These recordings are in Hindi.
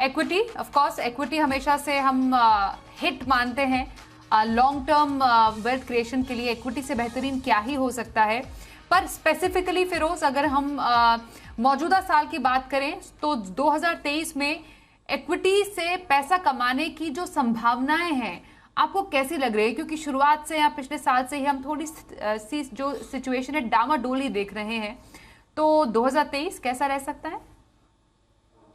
इक्विटी, ऑफ कोर्स इक्विटी हमेशा से हम हिट मानते हैं। लॉन्ग टर्म वेल्थ क्रिएशन के लिए इक्विटी से बेहतरीन क्या ही हो सकता है। पर स्पेसिफिकली फिरोज, अगर हम मौजूदा साल की बात करें तो 2023 में इक्विटी से पैसा कमाने की जो संभावनाएं हैं आपको कैसी लग रही है? क्योंकि शुरुआत से या पिछले साल से ही हम थोड़ी सी जो सिचुएशन है डामाडोली देख रहे हैं, तो 2023 कैसा रह सकता है?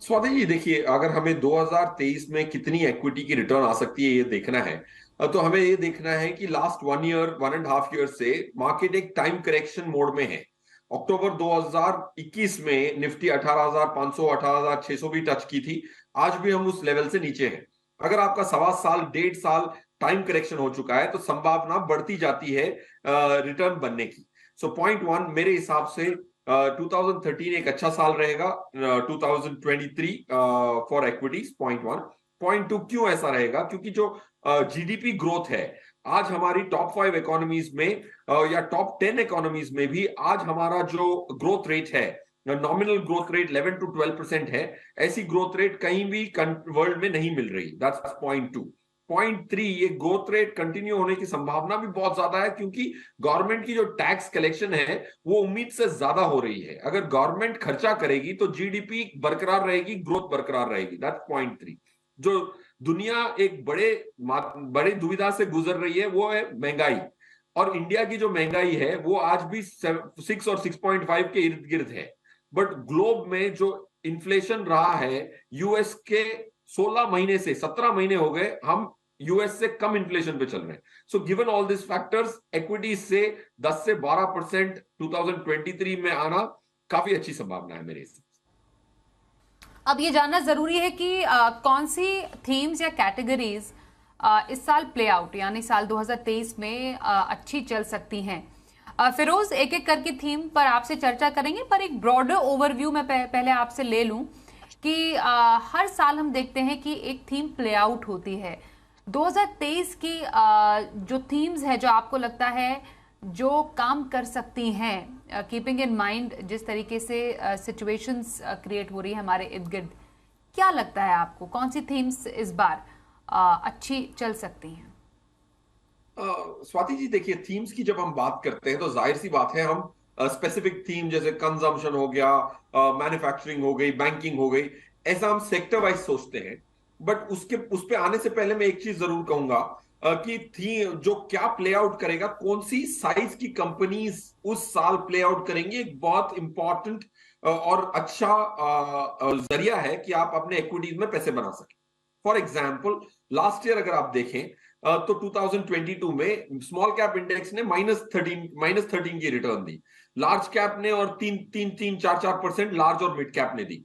स्वाति जी, देखिए, अगर हमें 2023 में कितनी इक्विटी की रिटर्न आ सकती है ये देखना है, तो हमें ये देखना है कि लास्ट 1.5 ईयर से मार्केट एक टाइम करेक्शन मोड में है। अक्टूबर 2021 में निफ्टी 18,500 18,600 भी टच की थी। आज भी हम उस लेवल से नीचे हैं। अगर आपका 1.25 साल 1.5 साल टाइम करेक्शन हो चुका है तो संभावना बढ़ती जाती है रिटर्न बनने की। सो पॉइंट वन, मेरे हिसाब से 2013 एक अच्छा साल रहेगा। 2023 for equities, point one. Point to, क्यों ऐसा रहेगा? क्योंकि जो जीडीपी ग्रोथ है आज हमारी टॉप 5 इकोनॉमीज में या टॉप 10 इकोनॉमीज में भी आज हमारा जो ग्रोथ रेट है, नॉमिनल ग्रोथ रेट 11 to 12% है। ऐसी ग्रोथ रेट कहीं भी वर्ल्ड में नहीं मिल रही। That's point two. Point three, ये ग्रोथ रेट कंटिन्यू होने की संभावना भी बहुत ज्यादा है क्योंकि गवर्नमेंट की जो टैक्स कलेक्शन है वो उम्मीद से ज्यादा हो रही है। अगर गवर्नमेंट खर्चा करेगी तो जीडीपी बरकरार रहेगी, ग्रोथ बरकरार रहेगी। That's point three. जो दुनिया एक बड़ी दुविधा से गुजर रही है वो है महंगाई। और इंडिया की जो महंगाई है वो आज भी 6 और 6.5 के इर्द गिर्द है। बट ग्लोब में जो इन्फ्लेशन रहा है, यूएस के 16 महीने से 17 महीने हो गए हम यूएस से कम इन्फ्लेशन पे चल रहे हैं। So given all this factors, equities से 10 से 12% 2023 में आना काफी अच्छी संभावना है मेरे हिसाब से। अब ये जानना जरूरी है कि कौन सी थीम्स या कैटेगरीज इस साल प्ले आउट यानी साल 2023 में अच्छी चल सकती हैं। फिरोज, एक एक करके थीम पर आपसे चर्चा करेंगे, पर एक ब्रॉडर ओवरव्यू में पहले आपसे ले लूं कि हर साल हम देखते हैं कि एक थीम प्ले आउट होती है। 2023 की जो थीम्स है जो आपको लगता है जो काम कर सकती हैं, कीपिंग इन माइंड जिस तरीके से सिचुएशंस क्रिएट हो रही है हमारे इर्द गिर्द, क्या लगता है आपको कौन सी थीम्स इस बार अच्छी चल सकती हैं? स्वाति जी, देखिए, थीम्स की जब हम बात करते हैं तो जाहिर सी बात है हम स्पेसिफिक थीम जैसे कंजम्पशन हो गया, मैन्युफैक्चरिंग हो गई, बैंकिंग हो गई, ऐसा हम सेक्टर वाइज सोचते हैं। बट उस पे आने से पहले मैं एक चीज जरूर कहूंगा कि थी जो क्या प्ले आउट करेगा, कौन सी साइज की कंपनीज उस साल प्ले आउट करेंगी, एक बहुत इंपॉर्टेंट और अच्छा जरिया है कि आप अपने इक्विटीज में पैसे बना सकें। फॉर एग्जाम्पल, लास्ट ईयर अगर आप देखें तो 2022 में स्मॉल कैप इंडेक्स ने -13 की रिटर्न दी। लार्ज कैप ने और 3-4% लार्ज और मिड कैप ने दी।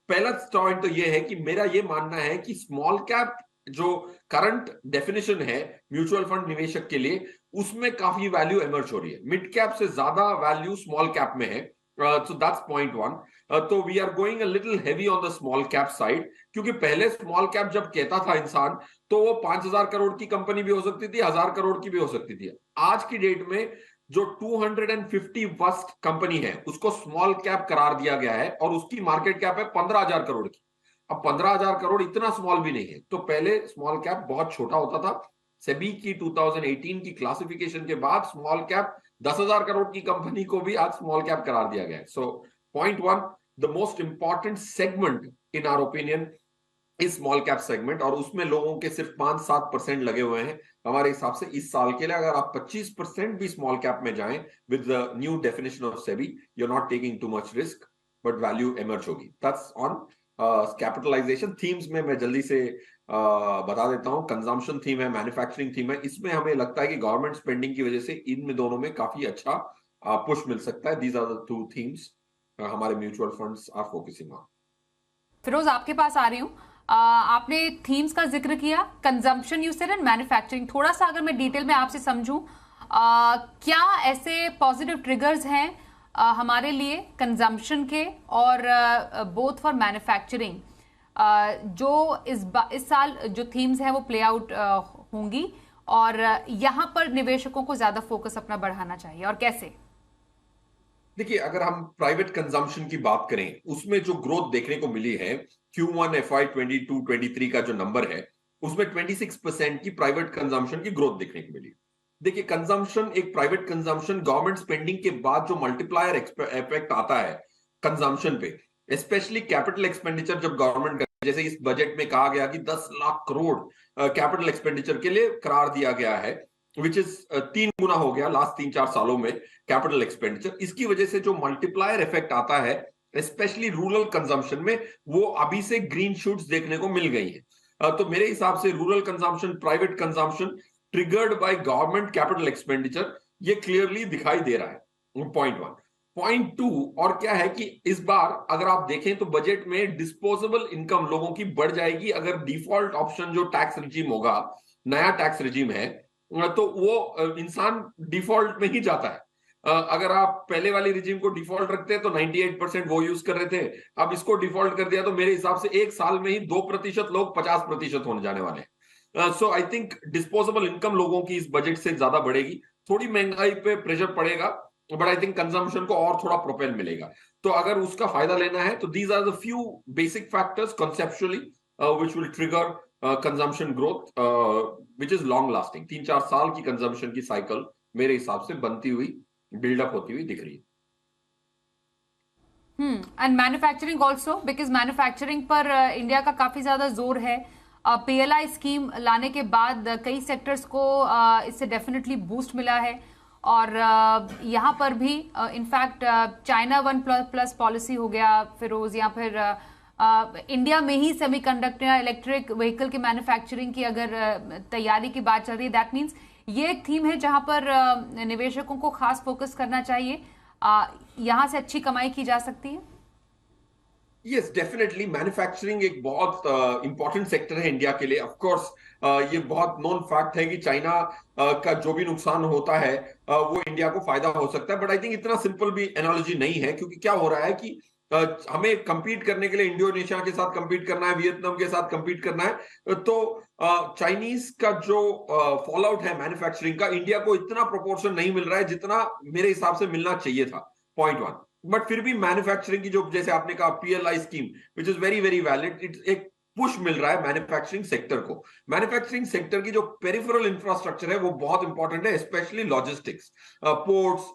पहला पॉइंट तो यह है कि मेरा यह मानना है कि स्मॉल कैप जो करंट डेफिनेशन है म्यूचुअल फंड निवेशक के लिए, उसमें काफी वैल्यू इमर्ज हो रही है। मिड कैप से ज्यादा वैल्यू स्मॉल कैप में है। So that's point one. तो we are going a little heavy on the small cap side, क्योंकि पहले स्मॉल कैप जब कहता था इंसान तो वो 5,000 करोड़ की कंपनी भी हो सकती थी, 1,000 करोड़ की भी हो सकती थी। आज की डेट में जो 250 वर्स्ट कंपनी है उसको स्मॉल कैप करार दिया गया है और उसकी मार्केट कैप है 15,000 करोड़ की। अब 15,000 करोड़ इतना स्मॉल भी नहीं है। तो पहले स्मॉल कैप बहुत छोटा होता था। सेबी की 2018 की क्लासिफिकेशन के बाद स्मॉल कैप 10,000 करोड़ की कंपनी को भी आज स्मॉल कैप करार दिया गया है। So point one, the most important segment in our opinion is small cap segment, और उसमें लोगों के सिर्फ 5-7% लगे हुए हैं। हमारे हिसाब से इस साल के लिए अगर आप 25% भी स्मॉल कैप में जाएं with the new definition of SEBI, you are not taking too much risk, but value emerge होगी। That's on capitalisation. थीम्स में मैं जल्दी से बता देता हूं। कंजम्पशन थीम है, मैन्युफैक्चरिंग थीम है। इसमें हमें लगता है कि गवर्नमेंट स्पेंडिंग की वजह से इन दोनों में काफी अच्छा पुश मिल सकता है। These are the two themes हमारे mutual funds are focusing on. Firoz, आपके पास आ रही हूँ। आपने थीम्स का जिक्र किया, consumption you said and manufacturing. थोड़ा सा अगर मैं डिटेल में आपसे समझूं, क्या ऐसे पॉजिटिव ट्रिगर्स हैं हमारे लिए कंजम्पशन के और बोथ फॉर मैन्युफैक्चरिंग, जो इस साल जो थीम्स हैं वो प्ले आउट होंगी और यहां पर निवेशकों को ज्यादा फोकस अपना बढ़ाना चाहिए, और कैसे? देखिए, अगर हम प्राइवेट कंजम्पशन की बात करें उसमें जो ग्रोथ देखने को मिली है Q1 FY 22-23 का जो नंबर है उसमें 26% की प्राइवेट कंजम्पशन की ग्रोथ देखने को मिली। देखिए, कंजम्पशन, एक प्राइवेट कंजम्पशन गवर्नमेंट स्पेंडिंग के बाद जो मल्टीप्लायर इफेक्ट आता है कंजम्पशन पे, स्पेशली कैपिटल एक्सपेंडिचर जब गवर्नमेंट का, जैसे इस बजट में कहा गया कि 10 लाख करोड़ कैपिटल एक्सपेंडिचर के लिए करार दिया गया है, विच इज 3 गुना हो गया लास्ट 3-4 सालों में कैपिटल एक्सपेंडिचर। इसकी वजह से जो मल्टीप्लायर इफेक्ट आता है स्पेशली रूरल कंजम्पशन में, वो अभी से ग्रीन शूट्स देखने को मिल गई है। तो मेरे हिसाब से rural consumption, private consumption triggered by government capital expenditure, ये क्लियरली दिखाई दे रहा है। पॉइंट 1। पॉइंट 2 और क्या है कि इस बार अगर आप देखें तो बजट में डिस्पोजेबल इनकम लोगों की बढ़ जाएगी अगर डिफॉल्ट ऑप्शन जो टैक्स रिजीम होगा, नया टैक्स रिजीम है, तो वो इंसान डिफॉल्ट में ही जाता है। अगर आप पहले वाली रिजीम को डिफॉल्ट रखते हैं तो 98% वो यूज कर रहे थे, अब इसको डिफॉल्ट कर दिया तो मेरे हिसाब से एक साल में ही 2% लोग 50% होने जाने वाले हैं। सो आई थिंक डिस्पोजेबल इनकम लोगों की इस बजट से ज्यादा बढ़ेगी, थोड़ी महंगाई पे प्रेशर पड़ेगा, बट आई थिंक कंजम्पशन को और थोड़ा प्रोपेल मिलेगा। तो अगर उसका फायदा लेना है तो these are the few basic factors conceptually which will trigger consumption growth which is long lasting. 3-4 साल की कंजम्पशन की साइकिल मेरे हिसाब से बनती हुई, बिल्डअप होती हुई दिख रही है। And manufacturing also, because manufacturing पर इंडिया का काफी ज्यादा जोर है। पीएलआई स्कीम लाने के बाद कई सेक्टर्स को इससे डेफिनेटली बूस्ट मिला है, और यहाँ पर भी इनफैक्ट चाइना 1++ पॉलिसी हो गया फिरोज, या फिर इंडिया में ही सेमीकंडक्टर या इलेक्ट्रिक व्हीकल के मैन्युफैक्चरिंग की अगर तैयारी की बात चल रही है, दैट मीन्स ये एक थीम है जहां पर निवेशकों को खास फोकस करना चाहिए, यहां से अच्छी कमाई की जा सकती है। यस, डेफिनेटली मैन्युफैक्चरिंग एक बहुत इंपॉर्टेंट सेक्टर है इंडिया के लिए। ऑफ कोर्स ये बहुत नोन फैक्ट है कि चाइना का जो भी नुकसान होता है वो इंडिया को फायदा हो सकता है, बट आई थिंक इतना सिंपल भी एनालॉजी नहीं है, क्योंकि क्या हो रहा है कि हमें कंपीट करने के लिए इंडोनेशिया के साथ कंपीट करना है, वियतनाम के साथ कंपीट करना है, तो चाइनीज का जो फॉल आउट है मैन्युफैक्चरिंग का, इंडिया को इतना प्रोपोर्शन नहीं मिल रहा है जितना मेरे हिसाब से मिलना चाहिए था। पॉइंट 1। बट फिर भी मैन्युफैक्चरिंग की जो, जैसे आपने कहा, PLI scheme which is very very valid, it's एक पुश मिल रहा है मैन्युफैक्चरिंग सेक्टर को। मैन्युफैक्चरिंग सेक्टर की जो पेरिफेरल इंफ्रास्ट्रक्चर है वो बहुत इंपॉर्टेंट है, स्पेशली लॉजिस्टिक्स, पोर्ट्स,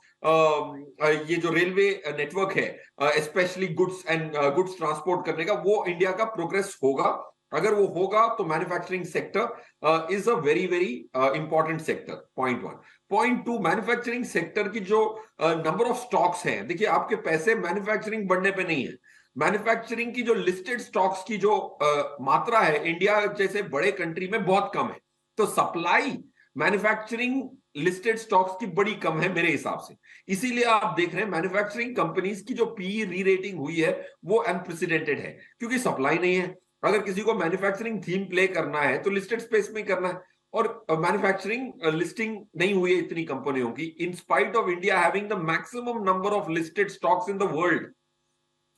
ये जो रेलवे नेटवर्क है, specially goods and goods transport करने का, वो इंडिया का प्रोग्रेस होगा। अगर वो होगा तो manufacturing sector is a very very important sector. Point 1। Point 2, manufacturing sector की जो नंबर ऑफ स्टॉक्स हैं, देखिए आपके पैसे मैन्युफैक्चरिंग बढ़ने पे नहीं है, मैन्युफैक्चरिंग की जो लिस्टेड स्टॉक्स की जो मात्रा है इंडिया जैसे बड़े कंट्री में बहुत कम है, तो सप्लाई मैन्युफैक्चरिंग लिस्टेड स्टॉक्स की बड़ी कम है मेरे हिसाब से। इसीलिए आप देख रहे हैं मैन्युफैक्चरिंग कंपनीज की जो पीई री रेटिंग हुई है वो अनप्रेसिडेंटेड है, क्योंकि सप्लाई नहीं है। अगर किसी को मैन्युफैक्चरिंग थीम प्ले करना है तो लिस्टेड स्पेस में करना है, और मैन्युफैक्चरिंग लिस्टिंग नहीं हुई है इतनी कंपनियों की, in spite of India having the maximum number of listed stocks in the world.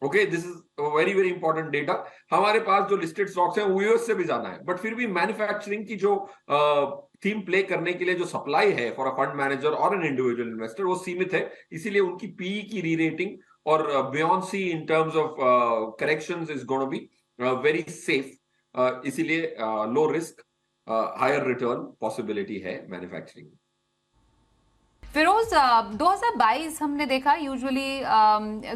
Okay, this is very very important data. हमारे पास जो लिस्टेड स्टॉक्स हैं वो यूएस से भी ज्यादा है, बट फिर भी मैन्युफैक्चरिंग की जो थीम प्ले करने के लिए जो सप्लाई है फॉर अ फंड मैनेजर और एन इंडिविजुअल इन्वेस्टर वो सीमित है। इसीलिए उनकी पीई की री रेटिंग और buoyancy in terms of corrections is gonna be very safe, इसीलिए low risk higher return possibility है मैन्युफैक्चरिंग। फिरोज, 2022 हमने देखा यूजुअली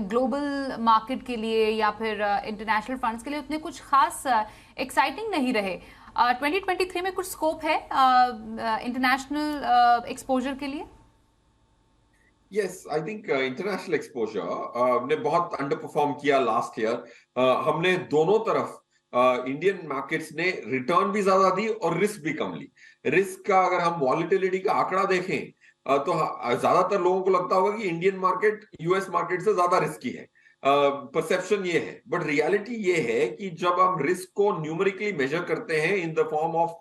ग्लोबल मार्केट के लिए या फिर इंटरनेशनल फंड्स के लिए उतने कुछ खास एक्साइटिंग नहीं रहे। 2023 में कुछ स्कोप है इंटरनेशनल एक्सपोजर के लिए? Yes, I think international exposure ने बहुत अंडर परफॉर्म किया लास्ट ईयर। हमने दोनों तरफ इंडियन मार्केट्स ने रिटर्न भी ज्यादा दी और रिस्क भी कम ली। रिस्क का अगर हम वॉलिटिलिटी का आंकड़ा देखें तो ज्यादातर लोगों को लगता होगा कि इंडियन मार्केट यूएस मार्केट से ज्यादा रिस्की है, परसेप्शन ये है, बट रियलिटी ये है कि जब हम रिस्क को न्यूमेरिकली मेजर करते हैं in the form of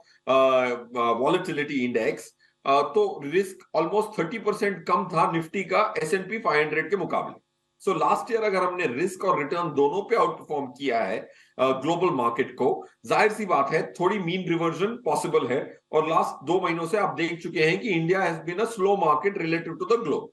volatility index, तो रिस्क ऑलमोस्ट 30% कम था निफ्टी का S&P 500 के मुकाबले। सो लास्ट ईयर अगर हमने रिस्क और रिटर्न दोनों पे आउट परफॉर्म किया है ग्लोबल मार्केट को, जाहिर सी बात है थोड़ी मीन रिवर्जन पॉसिबल है, और लास्ट 2 महीनों से आप देख चुके हैं कि India has been a slow market relative to the globe.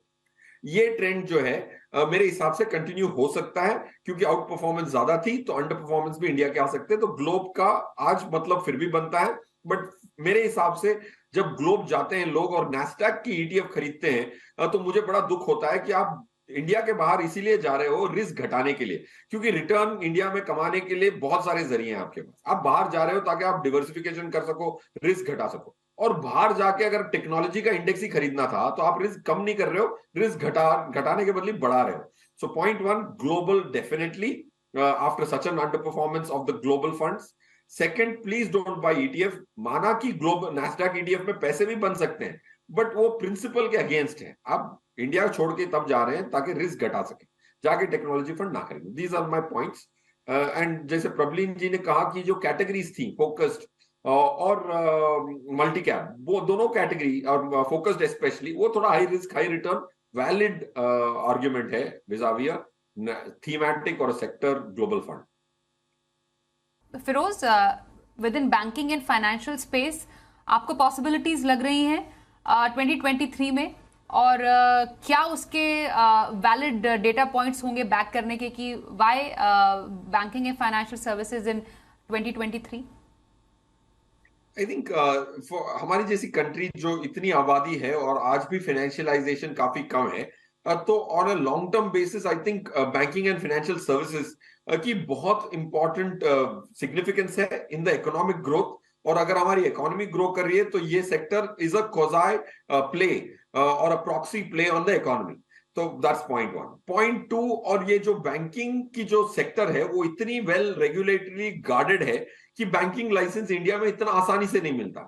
ये ट्रेंड जो है मेरे हिसाब से कंटिन्यू हो सकता है, क्योंकि आउट परफॉर्मेंस ज्यादा थी तो अंडर परफॉर्मेंस भी इंडिया के आ सकते हैं, तो ग्लोब का आज मतलब फिर भी बनता है। बट मेरे हिसाब से जब ग्लोब जाते हैं लोग और नैस्डैक की ईटीएफ खरीदते हैं, तो मुझे बड़ा दुख होता है कि आप इंडिया के बाहर इसीलिए जा रहे हो रिस्क घटाने के लिए, क्योंकि रिटर्न इंडिया में कमाने के लिए बहुत सारे जरिए हैं आपके पास। आप बाहर जा रहे हो ताकि आप डिवर्सिफिकेशन कर सको, रिस्क घटा सको। और बाहर जाके अगर टेक्नोलॉजी का इंडेक्स ही खरीदना था तो आप रिस्क कम नहीं कर रहे हो, रिस्क घटाने के बदले बढ़ा रहे हो। सो point one, global definitely after such an under performance of the global funds. Second, please don't buy ETF. माना कि ग्लोबल नैस्डैक ईटीएफ में पैसे भी बन सकते हैं, बट वो प्रिंसिपल के अगेंस्ट है। आप इंडिया छोड़ के तब जा रहे हैं ताकि रिस्क घटा सके, जाके टेक्नोलॉजी फंड ना खरीदें। These are my points. And जैसे प्रबलीन जी ने कहा कि जो कैटेगरीज थी फोकस्ड और मल्टी कैप, वो दोनों कैटेगरी और फोकस्ड स्पेशली, वो थोड़ा high risk high return valid argument है विजाविया थीमेटिक और sector global fund. Firoz, within banking and financial space आपको पॉसिबिलिटीज लग रही हैं 2023 में, और क्या उसके वैलिड डेटा पॉइंट्स होंगे बैक करने के कि why banking and financial services in 2023? I think हमारी जैसी कंट्री जो इतनी आबादी है और आज भी फाइनेंशियलाइजेशन काफी कम है, तो on a long term basis I think banking and financial services की बहुत इंपॉर्टेंट सिग्निफिकेंस है इन द इकोनॉमिक ग्रोथ। और अगर हमारी इकोनॉमी ग्रो कर रही है तो ये sector is a cosy play और a proxy play on the economy. तो that's point one. Point two, और ये जो बैंकिंग की जो सेक्टर है वो इतनी वेल रेगुलेटरी गार्डेड है कि बैंकिंग लाइसेंस इंडिया में इतना आसानी से नहीं मिलता।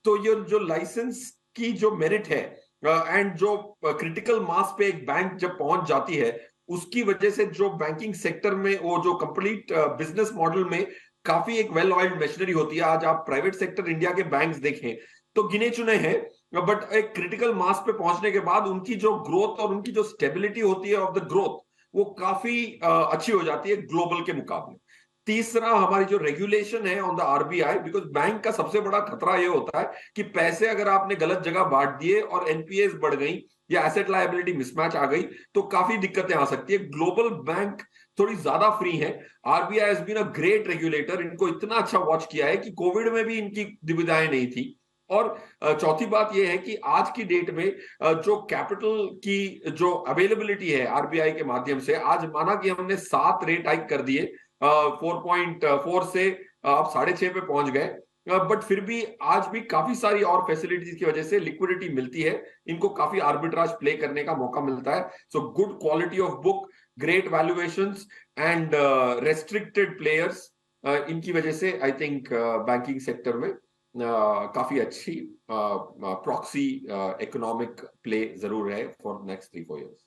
तो ये जो लाइसेंस की जो मेरिट है एंड जो क्रिटिकल मास पे एक बैंक जब पहुंच जाती है, उसकी वजह से जो बैंकिंग सेक्टर में वो जो कंप्लीट बिजनेस मॉडल में काफी एक वेल ऑयल्ड मशीनरी होती है। आज आप प्राइवेट सेक्टर इंडिया के बैंक्स देखें तो गिने चुने हैं, बट एक क्रिटिकल मास पे पहुंचने के बाद उनकी जो ग्रोथ और उनकी जो स्टेबिलिटी होती है ऑफ द ग्रोथ, वो काफी अच्छी हो जाती है ग्लोबल के मुकाबले। तीसरा, हमारी जो रेगुलेशन है on the RBI, because bank का सबसे बड़ा खतरा ये होता है कि पैसे अगर आपने गलत जगह बांट दिए और एनपीएस बढ़ गई या एसेट लायबिलिटी मिसमैच आ गई तो काफी दिक्कतें आ सकती है। ग्लोबल बैंक थोड़ी ज्यादा फ्री है। RBI has been a great regulator, इनको इतना अच्छा वॉच किया है कि कोविड में भी इनकी दुविधाएं नहीं थी। और चौथी बात यह है कि आज की डेट में जो कैपिटल की जो अवेलेबिलिटी है आरबीआई के माध्यम से, आज माना कि हमने 7 रेट हाइक कर दिए, 4.4 से आप 6.5 पे पहुंच गए, बट फिर भी आज भी काफी सारी और फैसिलिटीज की वजह से लिक्विडिटी मिलती है, इनको काफी आर्बिट्राज प्ले करने का मौका मिलता है। So good quality of book, great valuations and restricted players, इनकी वजह से आई थिंक बैंकिंग सेक्टर में काफी अच्छी प्रॉक्सी इकोनॉमिक प्ले जरूर है फॉर नेक्स्ट 3-4 years।